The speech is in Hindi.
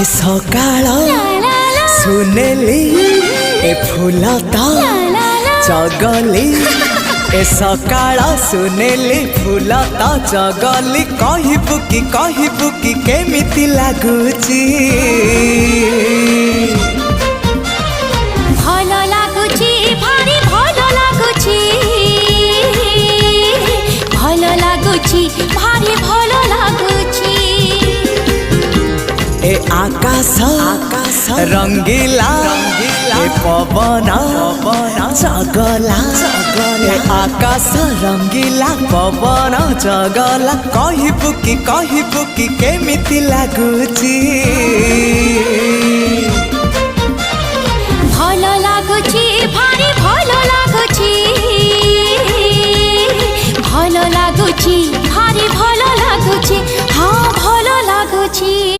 ए सकाळ सुनेली ए फूलता चगली ए सकाळ सुनेली फूलता चगली कहबू कि केमिति लागुची भल लागुची भारी भल लागुची भल लागुची भारी भल लागुची ए आकाश रंगीला ए पवन चगला ए आकाश रंगीला पवन चगला कहबू कि केमिति लागुची।